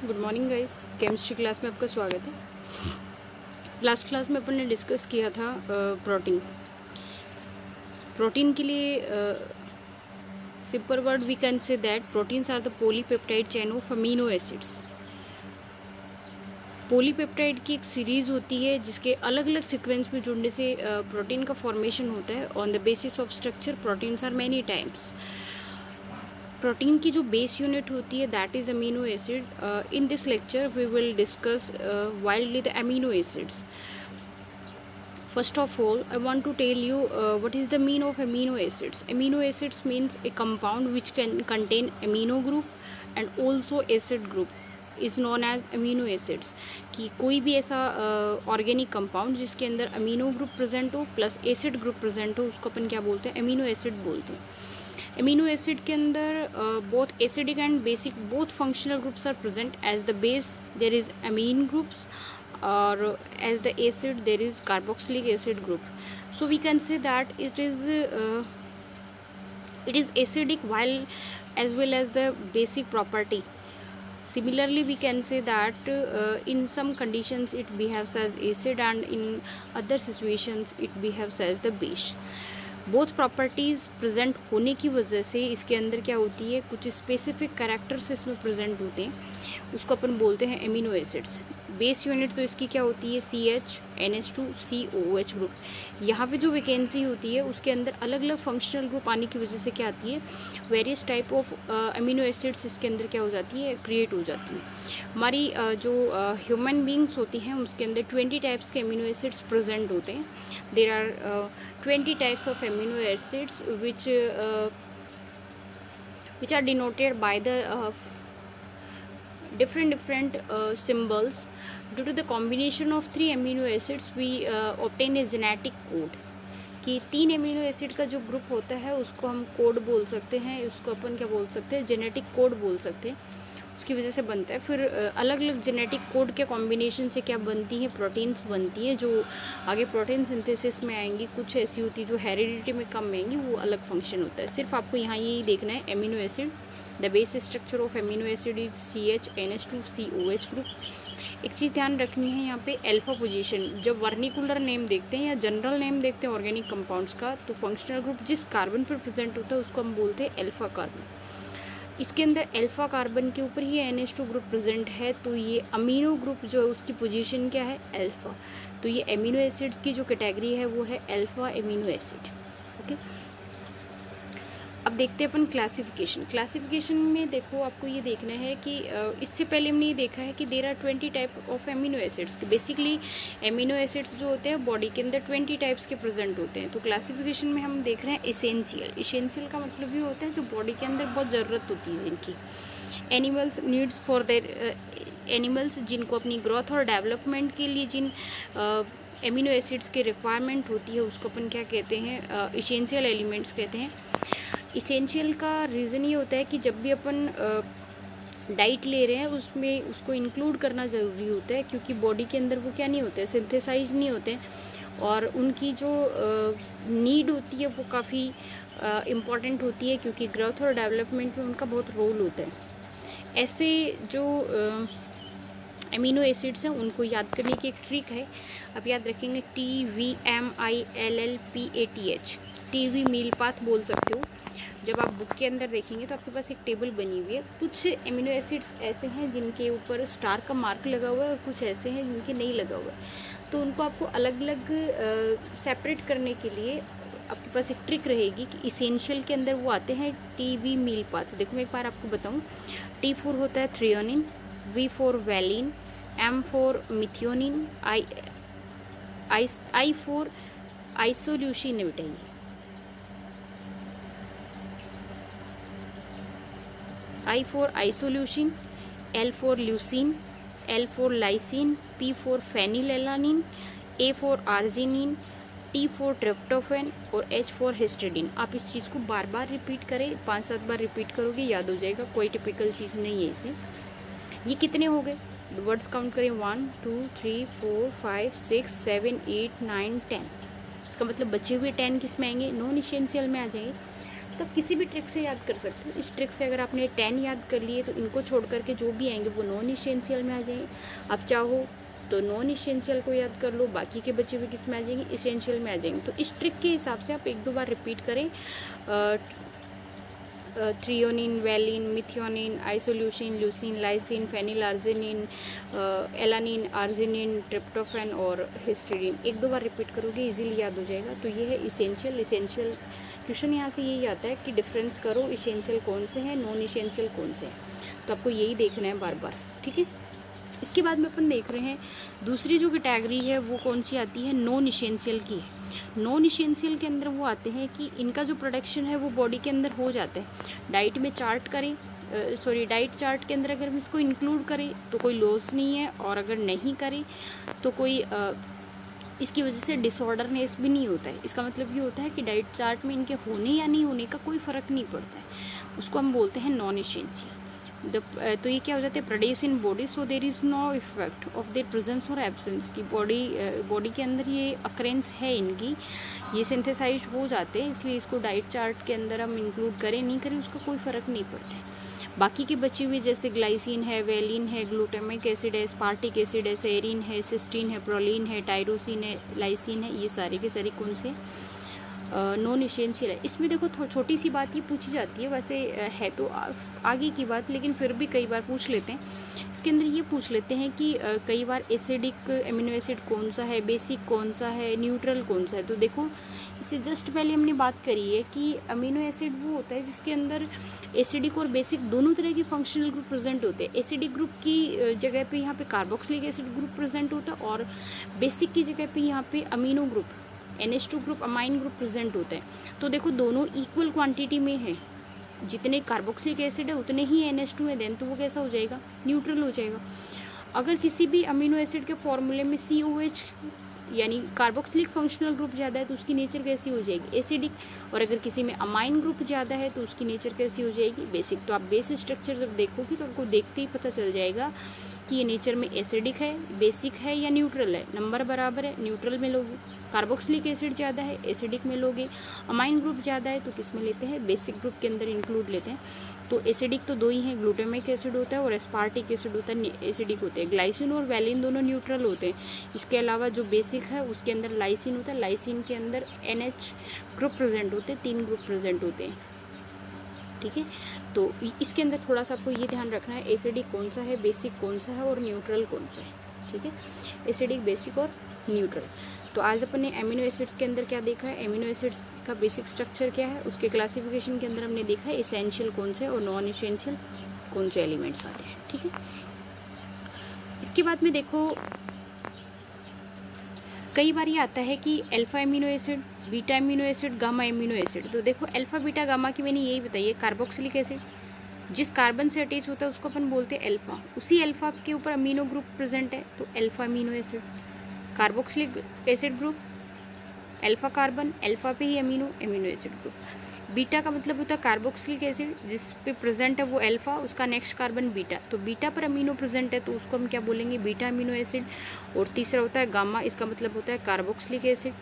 Good morning guys. Chemistry class में आपका स्वागत है। लास्ट क्लास में अपन ने डिस्कस किया था प्रोटीन के लिए simple word we can say that proteins are the polypeptide chain of amino acids. Polypeptide की एक सीरीज़ होती है जिसके अलग अलग सीक्वेंस में जुड़ने से प्रोटीन का फॉर्मेशन होता है। On the basis of structure proteins are many types. Protein की जो बेस यूनिट होती है that is amino acid. In this lecture we will discuss widely the amino acids. First of all, I want to tell you what is the meaning of amino acids. Amino acids means a compound which can contain amino group and also acid group is known as amino acids. कि कोई भी ऐसा organic compound जिसके अंदर amino group present हो plus acid group present हो उसको अपन क्या बोलते हैं, अमीनो एसिड बोलते हैं. अमीनो एसिड के अंदर both acidic and basic both functional groups are present. As the base there is amine groups or as the acid there is carboxylic acid group. So we can say that it is acidic while as well as the basic property. Similarly we can say that in some conditions it behaves as acid and in other situations it behaves as the base. Both properties present होने की वजह से इसके अंदर क्या होती है, कुछ स्पेसिफिक कैरेक्टर्स इसमें प्रेजेंट होते हैं, उसको अपन बोलते हैं एमिनो एसिड्स. बेस यूनिट तो इसकी क्या होती है, CH NH2 COOH ग्रुप. यहाँ पे जो वैकेंसी होती है उसके अंदर अलग अलग फंक्शनल ग्रुप आने की वजह से क्या आती है, various type of amino acids इसके अंदर क्या हो जाती है, क्रिएट हो जाती है. हमारी जो ह्यूमन बींग्स होती हैं उसके अंदर 20 टाइप्स के अमीनो एसिड्स प्रेजेंट होते हैं. There are 20 types of amino acids which are denoted by the different symbols. Due to the combination of 3 amino acids we obtain a genetic code. कि 3 amino acid का जो group होता है उसको हम code बोल सकते हैं, उसको अपन क्या बोल सकते हैं, जेनेटिक कोड बोल सकते हैं. उसकी वजह से बनता है. फिर अलग अलग जेनेटिक कोड के कॉम्बिनेशन से क्या बनती हैं, प्रोटीन्स बनती हैं जो आगे प्रोटीन सिंथेसिस में आएंगी. कुछ ऐसी होती है जो हेरिडिटी में कम आएंगी, वो अलग फंक्शन होता है. सिर्फ आपको यहाँ यही देखना है amino acid. The base structure of amino acid is CH NH2 COH group. एक चीज़ ध्यान रखनी है यहाँ पे, अल्फा पोजीशन. जब वर्निकुलर नेम देखते हैं या जनरल नेम देखते हैं ऑर्गेनिक कंपाउंड्स का, तो फंक्शनल ग्रुप जिस कार्बन पर प्रेजेंट होता है उसको हम बोलते हैं अल्फा कार्बन. इसके अंदर अल्फा कार्बन के ऊपर ही NH2 ग्रुप प्रेजेंट है, तो ये अमीनो ग्रुप जो है उसकी पोजीशन क्या है, अल्फा. तो ये एमिनो एसिड की जो कैटेगरी है वो है अल्फा एमिनो एसिड. ओके, अब देखते हैं अपन क्लासिफिकेशन में. देखो आपको ये देखना है कि इससे पहले हमने ये देखा है कि there are 20 type of amino acids. Basically amino acids जो होते हैं बॉडी के अंदर 20 टाइप्स के प्रेजेंट होते हैं. तो क्लासिफिकेशन में हम देख रहे हैं इसेंशियल का मतलब ये होता है जो बॉडी के अंदर बहुत ज़रूरत होती है जिनकी. Animals needs for their animals जिनको अपनी ग्रोथ और डेवलपमेंट के लिए जिन एमिनो एसिड्स की रिक्वायरमेंट होती है उसको अपन क्या कहते हैं, इसेंशियल एलिमेंट्स कहते हैं. इसेंशियल का रीज़न ये होता है कि जब भी अपन डाइट ले रहे हैं उसमें उसको इंक्लूड करना ज़रूरी होता है, क्योंकि बॉडी के अंदर वो क्या नहीं होते, सिंथेसाइज नहीं होते, और उनकी जो नीड होती है वो काफ़ी इम्पॉर्टेंट होती है, क्योंकि ग्रोथ और डेवलपमेंट में उनका बहुत रोल होता है. ऐसे जो अमीनो एसिड्स हैं उनको याद करने की एक ट्रिक है. आप याद रखेंगे TVMILLPATH, टीवी मील पाथ बोल सकते हो. जब आप बुक के अंदर देखेंगे तो आपके पास एक टेबल बनी हुई है. कुछ एमिनो एसिड्स ऐसे हैं जिनके ऊपर स्टार का मार्क लगा हुआ है और कुछ ऐसे हैं जिनके नहीं लगा हुआ है. तो उनको आपको अलग अलग सेपरेट करने के लिए आपके पास एक ट्रिक रहेगी कि इसेंशियल के अंदर वो आते हैं टीवी मील पाथ. देखो मैं एक बार आपको बताऊँ. T4 होता है threonine, V4 valine, M4 methionine, I4 isoleucine है बेटा. I4 isoleucine, L4 leucine, L4 lysine, P4 फेनिलएलानिन, A4 arginine, T4 tryptophan और H4 हिस्टिडीन. आप इस चीज़ को बार बार रिपीट करें, 5-7 बार रिपीट करोगे याद हो जाएगा. कोई टिपिकल चीज़ नहीं है इसमें. ये कितने हो गए, वर्ड्स काउंट करें. 1 2 3 4 5 6 7 8 9 10. इसका मतलब बचे हुए 10 किस में आएंगे, नॉन इसेंशियल में आ जाएंगे. तो किसी भी ट्रिक से याद कर सकते हो। इस ट्रिक से अगर आपने 10 याद कर लिए तो इनको छोड़ करके जो भी आएंगे वो नॉन इसेंशियल में आ जाएंगे। आप चाहो तो नॉन इसेंशियल को याद कर लो, बाकी के बचे हुए किस में आ जाएंगे, इसेंशियल में आ जाएंगे। तो इस ट्रिक के हिसाब से आप 1-2 बार रिपीट करें। Threonine, valine, methionine, isoleucine, leucine, lysine, phenyl arginine, alanine, arginine, tryptophan और हिस्टीडीन। 1-2 बार रिपीट करोगे इजीली याद हो जाएगा। तो ये है इसेंशियल। इसेंशियल क्वेश्चन यहाँ से यही आता है कि डिफरेंस करो, इसेंशियल कौन से हैं, नॉन इसेंशियल कौन से हैं। तो आपको यही देखना है बार बार, ठीक है। इसके बाद में अपन देख रहे हैं दूसरी जो कैटेगरी है वो कौन सी आती है, नॉन इसेंशियल की है। नॉन इसेंशियल के अंदर वो आते हैं कि इनका जो प्रोडक्शन है वो बॉडी के अंदर हो जाता है। डाइट में चार्ट करें, डाइट चार्ट के अंदर अगर हम इसको इंक्लूड करें तो कोई लॉस नहीं है, और अगर नहीं करें तो कोई इसकी वजह से डिसऑर्डरनेस भी नहीं होता है। इसका मतलब ये होता है कि डाइट चार्ट में इनके होने या नहीं होने का कोई फ़र्क नहीं पड़ता है, उसको हम बोलते हैं नॉन इसेंशियल। तो ये क्या हो जाते हैं, produce in body, so there is no effect of their presence और एब्सेंस की बॉडी के अंदर ये अक्रेंस है इनकी, ये सिंथेसाइज हो जाते हैं, इसलिए इसको डाइट चार्ट के अंदर हम इंक्लूड करें नहीं करें उसका कोई फ़र्क नहीं पड़ता है। बाकी के बचे हुए जैसे ग्लाइसिन है, वेलिन है, ग्लूटामिक एसिड है, स्पार्टिक एसिड है, सेरिन है, सिस्टीन है, प्रोलिन है, टायरोसिन है, लाइसिन है, ये सारे के सारे कौन से नॉन इसेंशियल है। इसमें देखो छोटी सी बात ये पूछी जाती है, वैसे है तो आगे की बात, लेकिन फिर भी कई बार पूछ लेते हैं। इसके अंदर ये पूछ लेते हैं कि कई बार एसिडिक एमिनो एसिड कौन सा है, बेसिक कौन सा है, न्यूट्रल कौन सा है। तो देखो इससे जस्ट पहले हमने बात करी है कि अमीनो एसिड वो होता है जिसके अंदर एसिडिक और बेसिक दोनों तरह के फंक्शनल ग्रुप प्रेजेंट होते हैं। एसिडिक ग्रुप की जगह पे यहाँ पे कार्बोक्सिलिक एसिड ग्रुप प्रेजेंट होता है, और बेसिक की जगह पे यहाँ पे amino group NH2 group, amine group present होते हैं। तो देखो दोनों इक्वल क्वांटिटी में है, जितने कार्बोक्सिलिक एसिड है उतने ही NH2 है, देन तो वो कैसा हो जाएगा, न्यूट्रल हो जाएगा। अगर किसी भी अमीनो एसिड के फॉर्मूले में COH यानी कार्बोक्सिलिक फंक्शनल ग्रुप ज़्यादा है तो उसकी नेचर कैसी हो जाएगी, एसिडिक। और अगर किसी में अमाइन ग्रुप ज़्यादा है तो उसकी नेचर कैसी हो जाएगी, बेसिक। तो आप बेस स्ट्रक्चर जब देखोगे तो आपको देखते ही पता चल जाएगा कि ये नेचर में एसिडिक है, बेसिक है या न्यूट्रल है। नंबर बराबर है, न्यूट्रल में लोगे। कार्बोक्सिलिक एसिड ज़्यादा है, एसिडिक में लोगे। अमाइन ग्रुप ज़्यादा है तो किस में लेते हैं, बेसिक ग्रुप के अंदर इंक्लूड लेते हैं। तो एसिडिक तो 2 ही हैं, ग्लूटामिक एसिड होता है और एस्पार्टिक एसिड होता है, एसिडिक होते हैं। ग्लाइसिन और वैलिन दोनों न्यूट्रल होते हैं। इसके अलावा जो बेसिक है उसके अंदर लाइसिन होता है, लाइसिन के अंदर NH ग्रुप प्रेजेंट होते हैं, 3 ग्रुप प्रेजेंट होते हैं, ठीक है। तो इसके अंदर थोड़ा सा आपको ये ध्यान रखना है, एसिडिक कौन सा है, बेसिक कौन सा है और न्यूट्रल कौन सा है, ठीक है। एसिडिक, बेसिक और न्यूट्रल। तो आज अपन ने एमिनो एसिड्स के अंदर क्या देखा है, एमिनो एसिड्स का बेसिक स्ट्रक्चर क्या है, उसके क्लासिफिकेशन के अंदर हमने देखा है इसेंशियल कौन से और नॉन इसेंशियल कौन से एलिमेंट्स आते हैं, ठीक है। इसके बाद में देखो कई बार ये आता है कि alpha amino acid, beta amino acid, gamma amino acid. तो देखो अल्फा बीटा गामा की मैंने यही बताई है, कार्बोक्सिलिक एसिड जिस कार्बन से अटैच होता है उसको अपन बोलते हैं अल्फा, उसी अल्फा के ऊपर अमीनो ग्रुप प्रेजेंट है तो alpha amino acid. Carboxylic acid group, alpha carbon, alpha पे ही एमिनो एसिड ग्रुप। बीटा का मतलब होता है कार्बोक्सिलिक एसिड जिस पे प्रेजेंट है वो अल्फा, उसका नेक्स्ट कार्बन बीटा, तो बीटा पर अमीनो प्रेजेंट है तो उसको हम क्या बोलेंगे, बीटा अमीनो एसिड। और तीसरा होता है गामा, इसका मतलब होता है carboxylic acid,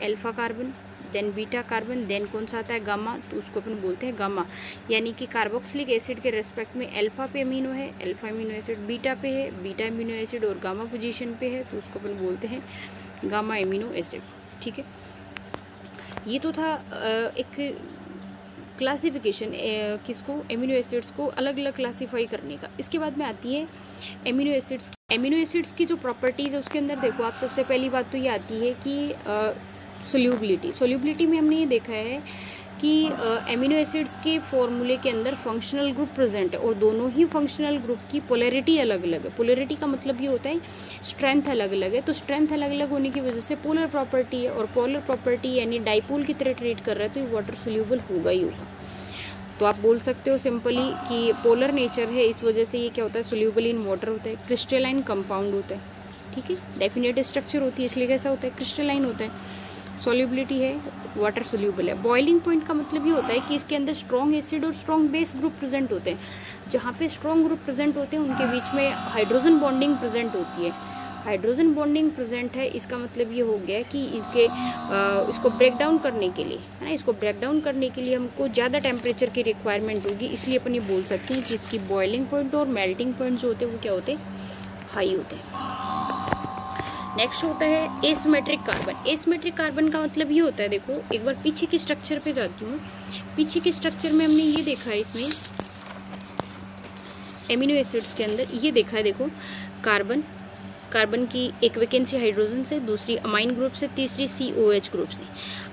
alpha carbon, then beta carbon, then कौन सा आता है गामा, तो उसको अपन बोलते हैं गामा। यानी कि कार्बोक्सिलिक एसिड के रेस्पेक्ट में अल्फा पे अमीनो है, अल्फा अमीनो एसिड, बीटा पे है, बीटा अमीनो एसिड और गामा पोजीशन पे है तो उसको अपन बोलते हैं गामा अमीनो एसिड, ठीक है। ये तो था एक क्लासिफिकेशन किसको, एमिनो एसिड्स को अलग अलग क्लासीफाई करने का। इसके बाद में आती है एमिनो एसिड्स। एमिनो एसिड्स की जो प्रॉपर्टीज़ है उसके अंदर देखो आप, सबसे पहली बात तो ये आती है कि सोल्यूबिलिटी में हमने ये देखा है कि एमिनो एसिड्स के फॉर्मूले के अंदर फंक्शनल ग्रुप प्रेजेंट है और दोनों ही फंक्शनल ग्रुप की पोलैरिटी अलग अलग है। पोलैरिटी का मतलब ये होता है स्ट्रेंथ अलग अलग है, तो स्ट्रेंथ अलग अलग होने की वजह से पोलर प्रॉपर्टी है, और पोलर प्रॉपर्टी यानी डाइपोल की तरह ट्रीट कर रहा है तो ये वाटर सोल्यूबल होगा ही होगा। तो आप बोल सकते हो सिंपली कि पोलर नेचर है, इस वजह से ये क्या होता है, सोल्यूबल इन वाटर होता है, क्रिस्टलाइन कंपाउंड होता है, ठीक है। डेफिनेट स्ट्रक्चर होती है इसलिए कैसा होता है, क्रिस्टलाइन होता है। सॉल्युबिलिटी है, वाटर सोल्यूबल है। बॉइलिंग पॉइंट का मतलब ये होता है कि इसके अंदर स्ट्रॉन्ग एसिड और स्ट्रॉन्ग बेस ग्रुप प्रेजेंट होते हैं। जहाँ पे स्ट्रॉन्ग ग्रुप प्रेजेंट होते हैं उनके बीच में हाइड्रोजन बॉन्डिंग प्रेजेंट होती है। हाइड्रोजन बॉन्डिंग प्रेजेंट है, इसका मतलब ये हो गया कि इसको ब्रेक डाउन करने के लिए, है ना, इसको ब्रेक डाउन करने के लिए हमको ज़्यादा टेम्परेचर की रिक्वायरमेंट होगी, इसलिए अपन ये बोल सकते हैं कि इसकी बॉइलिंग पॉइंट और मेल्टिंग पॉइंट जो होते हैं वो क्या होते हैं, हाई होते हैं। नेक्स्ट होता है एसिमेट्रिक कार्बन। एसिमेट्रिक कार्बन का मतलब ये होता है, देखो एक बार पीछे की स्ट्रक्चर पे जाती हूँ। पीछे की स्ट्रक्चर में हमने ये देखा है, इसमें एमिनो एसिड्स के अंदर ये देखा है, देखो कार्बन की एक वैकेंसी हाइड्रोजन से, दूसरी अमाइन ग्रुप से, तीसरी COH ग्रुप से।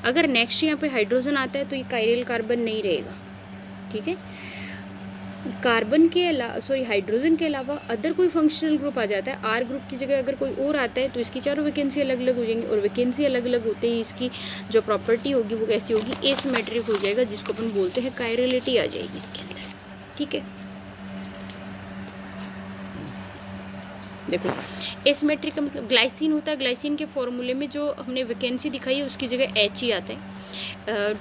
अगर नेक्स्ट यहाँ पे हाइड्रोजन आता है तो ये कायरल कार्बन नहीं रहेगा, ठीक है। हाइड्रोजन के अलावा अदर कोई फंक्शनल ग्रुप आ जाता है, R ग्रुप की जगह अगर कोई और आता है तो इसकी चारों वैकेंसी अलग अलग हो जाएंगी, और वैकेंसी अलग अलग होते ही इसकी जो प्रॉपर्टी होगी वो कैसी होगी, एसिमेट्रिक हो जाएगा, जिसको अपन बोलते हैं कायरलिटी आ जाएगी इसके अंदर, ठीक है। देखो एसिमेट्रिक का मतलब ग्लाइसिन होता है, ग्लाइसिन के फॉर्मूले में जो हमने वैकेंसी दिखाई है उसकी जगह H ही आता है।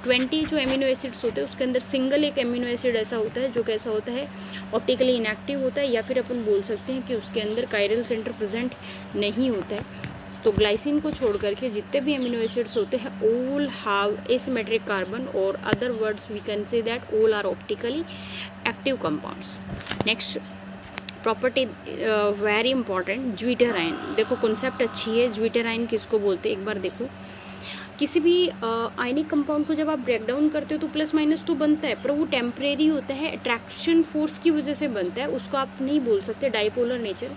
20 जो एमिनो एसिड्स होते हैं उसके अंदर सिंगल एक एमिनो एसिड ऐसा होता है जो कैसा होता है, ऑप्टिकली इनएक्टिव होता है, या फिर अपन बोल सकते हैं कि उसके अंदर कायरल सेंटर प्रेजेंट नहीं होता है। तो ग्लाइसिन को छोड़ करके जितने भी एमिनो एसिड्स होते हैं ऑल हैव एसिमेट्रिक कार्बन, और other words we can say that all are optically active compounds. Next property very important, zwitterion. देखो कॉन्सेप्ट अच्छी है, ज्विटर-आयन किसको बोलते हैं एक बार देखो। किसी भी आयनिक कंपाउंड को जब आप ब्रेक डाउन करते हो तो प्लस माइनस तो बनता है, पर वो टेम्परेरी होता है, अट्रैक्शन फोर्स की वजह से बनता है, उसको आप नहीं बोल सकते डाइपोलर नेचर।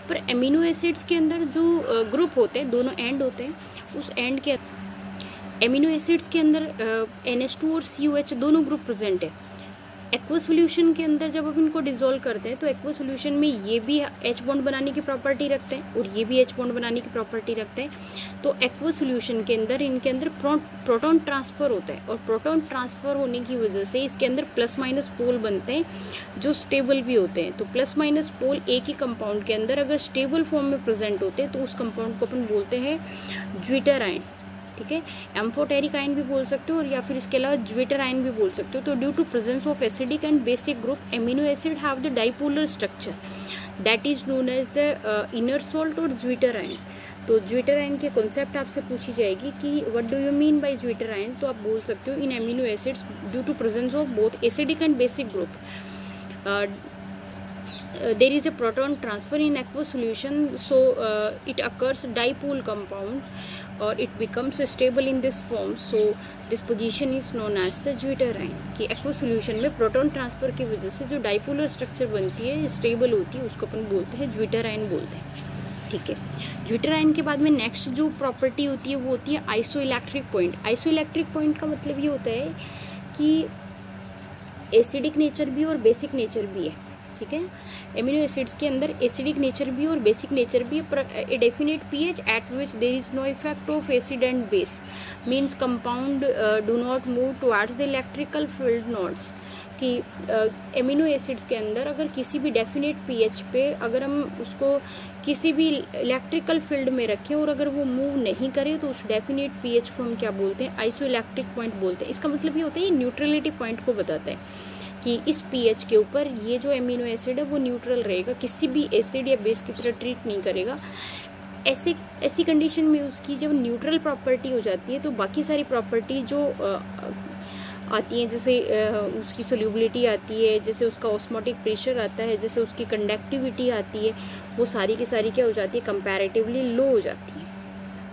पर एमिनो एसिड्स के अंदर जो ग्रुप होते हैं, दोनों एंड होते हैं, उस एंड के एमिनो एसिड्स के अंदर NH2 और COH दोनों ग्रुप प्रेजेंट है। एक्वा सोल्यूशन के अंदर जब आप इनको डिसॉल्व करते हैं तो एक्वा सोल्यूशन में ये भी H बॉन्ड बनाने की प्रॉपर्टी रखते हैं और ये भी H बॉन्ड बनाने की प्रॉपर्टी रखते हैं। तो एक्वा सोल्यूशन के अंदर इनके अंदर प्रोटॉन ट्रांसफ़र होता है, और प्रोटॉन ट्रांसफ़र होने की वजह से इसके अंदर प्लस माइनस पोल बनते हैं जो स्टेबल भी होते हैं। तो प्लस माइनस पोल एक ही कंपाउंड के अंदर अगर स्टेबल फॉर्म में प्रेजेंट होते हैं तो उस कंपाउंड को अपन बोलते हैं ज्विटर-आयन, ठीक है। एम्फोटेरिक आयन भी बोल सकते हो, और या फिर इसके अलावा ज्विटर-आयन भी बोल सकते हो। तो due to presence of acidic and basic group amino acid have the dipolar structure that is known as the inner salt और ज्विटर-आयन। तो ज्विटर-आयन के कॉन्सेप्ट आपसे पूछी जाएगी कि what do you mean by zwitterion, तो आप बोल सकते हो in amino acids due to presence of both acidic and basic group there is a proton transfer in aqueous solution, so it occurs dipole compound or it becomes stable in this form, so this position is known as the zwitter-ion. कि aqueous solution में proton transfer की वजह से जो dipolar structure बनती है, stable होती है, उसको अपन बोलते हैं ज्विटर-आयन बोलते हैं, ठीक है। ज्विटर-आयन के बाद में नेक्स्ट जो प्रॉपर्टी होती है वो होती है आइसोइलेक्ट्रिक पॉइंट। आइसोइलेक्ट्रिक पॉइंट का मतलब ये होता है कि एसिडिक नेचर भी और बेसिक नेचर भी है, ठीक है। एमिनो एसिड्स के अंदर एसिडिक नेचर भी और बेसिक नेचर भी है, पर a definite pH at which there is no effect of acid and base means compound do not move towards the electrical field nodes. कि एमिनो एसिड्स के अंदर अगर किसी भी डेफिनेट pH पे अगर हम उसको किसी भी इलेक्ट्रिकल फील्ड में रखें और अगर वो मूव नहीं करे तो उस डेफिनेट pH को हम क्या बोलते हैं, आइसोइलेक्ट्रिक पॉइंट बोलते हैं। इसका मतलब ये होता है, ये न्यूट्रलिटी पॉइंट को बताता है कि इस pH के ऊपर ये जो एमिनो एसिड है वो न्यूट्रल रहेगा, किसी भी एसिड या बेस की तरह ट्रीट नहीं करेगा। ऐसी कंडीशन में उसकी जब न्यूट्रल प्रॉपर्टी हो जाती है तो बाकी सारी प्रॉपर्टी जो आती हैं, जैसे उसकी सोल्यूबिलिटी आती है, जैसे उसका ऑस्मोटिक प्रेशर आता है, जैसे उसकी कंडक्टिविटी आती है, वो सारी की सारी क्या हो जाती है, कंपैरेटिवली लो हो जाती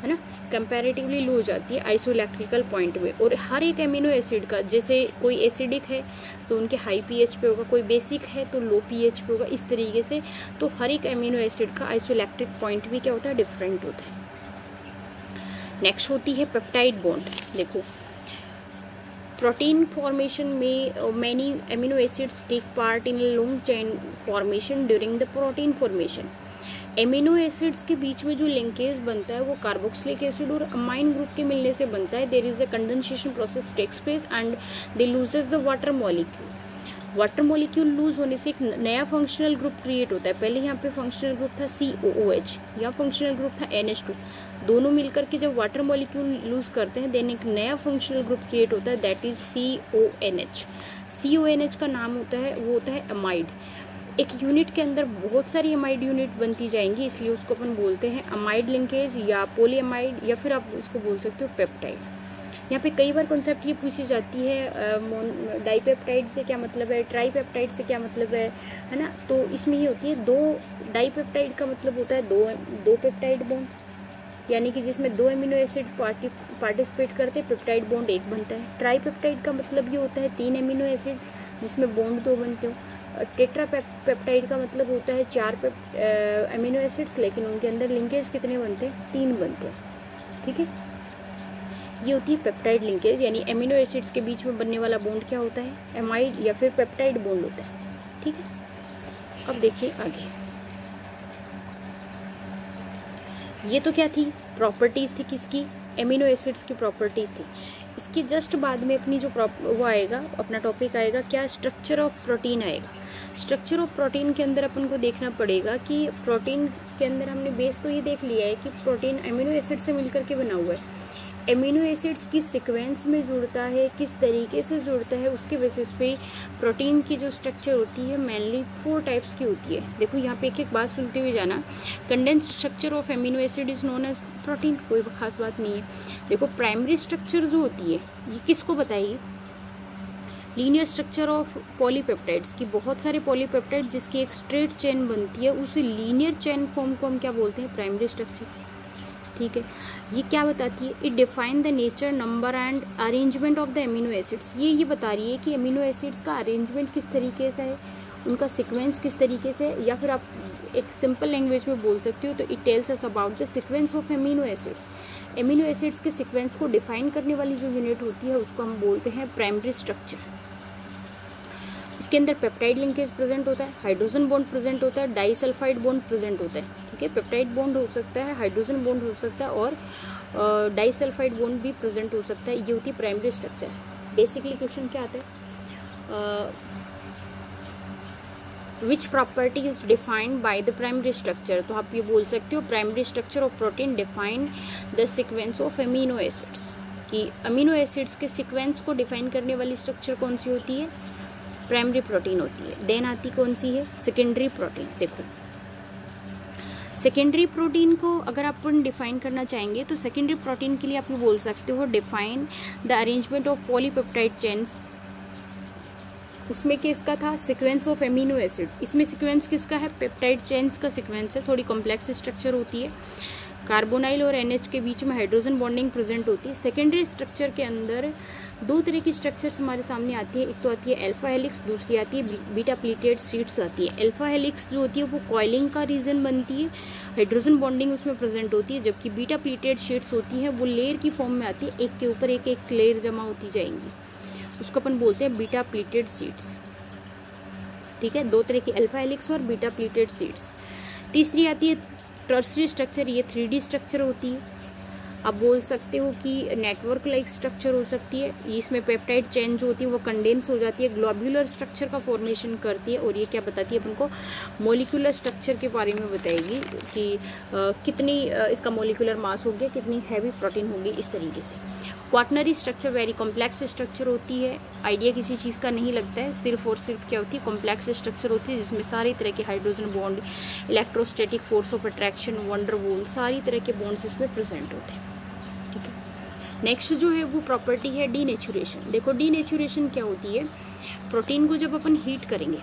है ना, कंपैरेटिवली लो हो जाती है आइसोइलेक्ट्रिकल पॉइंट में। और हर एक एमिनो एसिड का, जैसे कोई एसिडिक है तो उनके हाई pH पे होगा, कोई बेसिक है तो लो pH पे होगा, इस तरीके से। तो हर एक एमिनो एसिड का आइसोइलेक्ट्रिक पॉइंट भी क्या होता है, डिफरेंट होता है। नेक्स्ट होती है पेप्टाइड बॉन्ड। देखो प्रोटीन फॉर्मेशन में many amino acids take part in long chain formation during the protein formation. Amino acids के बीच में जो लिंकेज बनता है वो कार्बोक्सिलिक एसिड और अमाइन ग्रुप के मिलने से बनता है। There is a condensation process takes place and they loses the water molecule. Water molecule lose होने से एक नया फंक्शनल ग्रुप क्रिएट होता है। पहले यहाँ पे फंक्शनल ग्रुप था COOH, या फंक्शनल ग्रुप था NH2। दोनों मिलकर के जब वाटर मॉलिक्यूल लूज करते हैं देन एक नया फंक्शनल ग्रुप क्रिएट होता है, दैट इज CONH। CONH का नाम होता है, वो होता है अमाइड। एक यूनिट के अंदर बहुत सारी अमाइड यूनिट बनती जाएंगी, इसलिए उसको अपन बोलते हैं अमाइड लिंकेज या पॉलीअमाइड, या फिर आप उसको बोल सकते हो पेप्टाइड। यहाँ पे कई बार कॉन्सेप्ट ये पूछी जाती है डाइपेप्टाइड से क्या मतलब है, ट्राईपेप्टाइड से क्या मतलब है ना। तो इसमें ये होती है दो, डाइपेप्टाइड का मतलब होता है दो पेप्टाइड बॉन्ड, यानी कि जिसमें 2 एमिनो एसिड पार्टिसिपेट करते हैं, पेप्टाइड बॉन्ड एक बनता है। ट्राईपेप्टाइड का मतलब ये होता है 3 एमिनो एसिड जिसमें बॉन्ड 2 बनते हो। टेट्रा पेप्टाइड का मतलब होता है 4 एमिनो एसिड्स, लेकिन उनके अंदर लिंकेज कितने बनते हैं, 3 बनते हैं। ठीक है, ये होती है पेप्टाइड लिंकेज, यानी एमिनो एसिड्स के बीच में बनने वाला बॉन्ड क्या होता है, एमाइड या फिर पेप्टाइड बॉन्ड होता है। ठीक है, अब देखिए आगे, ये तो क्या थी, प्रॉपर्टीज थी किसकी, एमिनो एसिड्स की प्रॉपर्टीज थी। इसके जस्ट बाद में अपनी जो वो आएगा, अपना टॉपिक आएगा क्या, स्ट्रक्चर ऑफ प्रोटीन आएगा। स्ट्रक्चर ऑफ प्रोटीन के अंदर अपन को देखना पड़ेगा कि प्रोटीन के अंदर हमने बेस तो ये देख लिया है कि प्रोटीन एमिनो एसिड से मिलकर के बना हुआ है। एमिनो एसिड्स किस सीक्वेंस में जुड़ता है, किस तरीके से जुड़ता है, उसके बेसिस पे प्रोटीन की जो स्ट्रक्चर होती है मेनली 4 टाइप्स की होती है। देखो यहाँ पे एक एक बात सुनते हुए जाना। Condensed structure of amino acid is known as protein, कोई खास बात नहीं है। देखो प्राइमरी स्ट्रक्चर जो होती है ये किसको बताइए, लीनियर स्ट्रक्चर ऑफ पॉलीपेप्टाइड्स की, बहुत सारे पॉलीपेप्टाइड जिसकी एक स्ट्रेट चेन बनती है, उस लीनियर चेन फॉर्म को हम क्या बोलते हैं, प्राइमरी स्ट्रक्चर। ठीक है, ये क्या बताती है, it define the nature, number and arrangement of the amino acids. ये बता रही है कि एमिनो एसिड्स का अरेंजमेंट किस तरीके से है, उनका सीक्वेंस किस तरीके से है, या फिर आप एक सिंपल लैंग्वेज में बोल सकते हो तो it tells us about the sequence of amino acids. Amino acids के सीक्वेंस को डिफाइन करने वाली जो यूनिट होती है उसको हम बोलते हैं प्राइमरी स्ट्रक्चर। इसके अंदर पेप्टाइड लिंकेज प्रेजेंट होता है, हाइड्रोजन बॉन्ड प्रेजेंट होता है, डाइसल्फाइड बॉन्ड प्रेजेंट होता है। ठीक है, पेप्टाइड बॉन्ड हो सकता है, हाइड्रोजन बॉन्ड हो सकता है और डाइसल्फाइड बॉन्ड भी प्रेजेंट हो सकता है। ये होती है प्राइमरी स्ट्रक्चर। बेसिकली क्वेश्चन क्या आता है, which property is defined by the primary structure. तो आप ये बोल सकते हो primary structure of protein define the sequence of amino acids, कि अमीनो एसिड्स के सीक्वेंस को डिफाइन करने वाली स्ट्रक्चर कौन सी होती है, प्राइमरी प्रोटीन होती है। देन आती कौन सी है, सेकेंडरी प्रोटीन। देखो सेकेंडरी प्रोटीन को अगर आप डिफाइन करना चाहेंगे तो सेकेंडरी प्रोटीन के लिए आप बोल सकते हो define the arrangement of polypeptide chains. उसमें किसका था, सीक्वेंस ऑफ एमिनो एसिड। इसमें सीक्वेंस किसका है, पेप्टाइड चेन्स का सीक्वेंस है। थोड़ी कॉम्प्लेक्स स्ट्रक्चर होती है, कार्बोनाइल और NH के बीच में हाइड्रोजन बॉन्डिंग प्रेजेंट होती है। सेकेंडरी स्ट्रक्चर के अंदर 2 तरह की स्ट्रक्चर्स हमारे सामने आती है, एक तो आती है अल्फा हेलिक्स, दूसरी आती है बीटा प्लीटेड शीट्स आती है। अल्फा हेलिक्स जो होती है वो कॉइलिंग का रीजन बनती है, हाइड्रोजन बॉन्डिंग उसमें प्रेजेंट होती है, जबकि बीटा प्लीटेड शीट्स होती है वो लेयर की फॉर्म में आती है, एक के ऊपर एक लेयर जमा होती जाएंगी, उसको अपन बोलते हैं बीटा प्लीटेड शीट्स। ठीक है, 2 तरह की अल्फा हेलिक्स और बीटा प्लीटेड शीट्स। तीसरी आती है टर्सरी स्ट्रक्चर, ये 3D स्ट्रक्चर होती है। आप बोल सकते हो कि नेटवर्क लाइक स्ट्रक्चर हो सकती है। इसमें पेप्टाइड चेन जो होती है वो कंडेंस हो जाती है, ग्लोब्यूलर स्ट्रक्चर का फॉर्मेशन करती है, और ये क्या बताती है अपन को, मॉलिक्यूलर स्ट्रक्चर के बारे में बताएगी कि कितनी इसका मॉलिक्यूलर मास हो गया, कितनी हैवी प्रोटीन होगी, इस तरीके से। Quaternary structure very complex structure होती है, आइडिया किसी चीज़ का नहीं लगता है, सिर्फ और सिर्फ क्या होती है, कॉम्प्लेक्स स्ट्रक्चर होती है, जिसमें सारी तरह के hydrogen bond, electrostatic force of attraction, wonder wall, सारी तरह के बॉन्ड्स इसमें प्रेजेंट होते हैं। ठीक है, नेक्स्ट जो है वो प्रॉपर्टी है डीनेचुरेशन। देखो डीनेचुरेशन क्या होती है, प्रोटीन को जब अपन हीट करेंगे,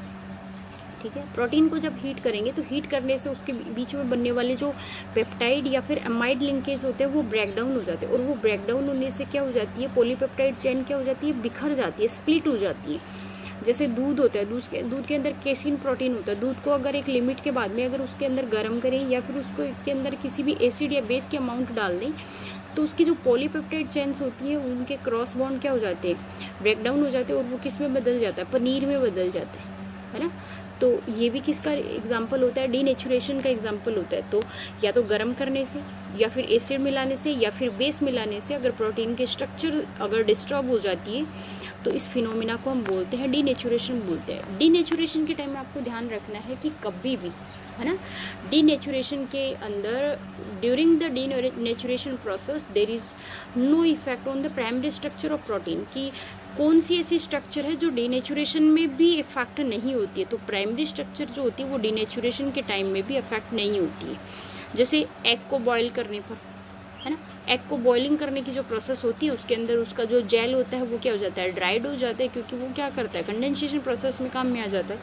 ठीक है, प्रोटीन को जब हीट करेंगे तो हीट करने से उसके बीच में बनने वाले जो पेप्टाइड या फिर अमाइड लिंकेज होते हैं वो ब्रेक डाउन हो जाते हैं, और वो ब्रेक डाउन होने से क्या हो जाती है, पॉलीपेप्टाइड चेन क्या हो जाती है, बिखर जाती है, स्प्लिट हो जाती है। जैसे दूध होता है, दूध के अंदर केसिन प्रोटीन होता है, दूध को अगर एक लिमिट के बाद में अगर उसके अंदर गर्म करें या फिर उसको के अंदर किसी भी एसिड या बेस के अमाउंट डाल दें तो उसकी जो पॉलीपेप्टाइड चेन्स होती है उनके क्रॉस बॉन्ड क्या हो जाते हैं, ब्रेक डाउन हो जाते हैं, और वो किस में बदल जाता है, पनीर में बदल जाता है ना। तो ये भी किसका एग्जाम्पल होता है, डीनेचुरेशन का एग्जाम्पल होता है। तो या तो गर्म करने से या फिर एसिड मिलाने से या फिर बेस मिलाने से अगर प्रोटीन की स्ट्रक्चर अगर डिस्टर्ब हो जाती है तो इस फिनोमिना को हम बोलते हैं डीनेचुरेशन बोलते हैं। डीनेचुरेशन के टाइम में आपको ध्यान रखना है कि कभी भी, है ना, डीनेचुरेशन के अंदर during the denaturation process there is no effect on the primary structure of protein, की कौन सी ऐसी स्ट्रक्चर है जो डीनेचुरेशन में भी इफेक्ट नहीं होती है। तो प्राइमरी स्ट्रक्चर जो होती है वो डीनेचुरेशन के टाइम में भी इफेक्ट नहीं होती है। जैसे एग को बॉईल करने पर, है ना, एग को बॉइलिंग करने की जो प्रोसेस होती है उसके अंदर उसका जो जेल होता है वो क्या हो जाता है, ड्राइड हो जाता है, क्योंकि वो क्या करता है, कंडेंसेशन प्रोसेस में काम में आ जाता है।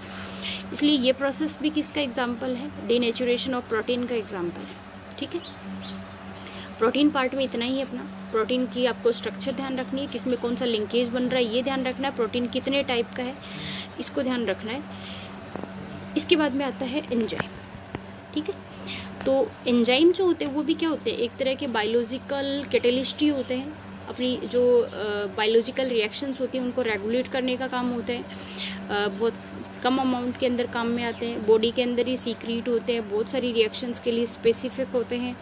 इसलिए ये प्रोसेस भी किसका एग्जाम्पल है, डीनेचुरेशन ऑफ प्रोटीन का एग्जाम्पल है। ठीक है, प्रोटीन पार्ट में इतना ही है अपना। प्रोटीन की आपको स्ट्रक्चर ध्यान रखनी है, किसमें कौन सा लिंकेज बन रहा है ये ध्यान रखना है, प्रोटीन कितने टाइप का है इसको ध्यान रखना है। इसके बाद में आता है एंजाइम। ठीक है, तो एंजाइम जो होते हैं वो भी क्या होते हैं, एक तरह के बायोलॉजिकल कैटलिस्ट ही होते हैं। अपनी जो बायोलॉजिकल रिएक्शंस होती हैं उनको रेगुलेट करने का काम होता है। बहुत कम अमाउंट के अंदर काम में आते हैं, बॉडी के अंदर ही सीक्रेट होते हैं, बहुत सारी रिएक्शंस के लिए स्पेसिफिक होते हैं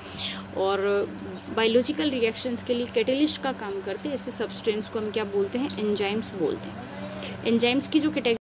और बायोलॉजिकल रिएक्शंस के लिए कैटलिस्ट का काम करते हैं। ऐसे सब्सटेंस को हम क्या बोलते हैं, एंजाइम्स बोलते हैं। एंजाइम्स की जो कैटेगरी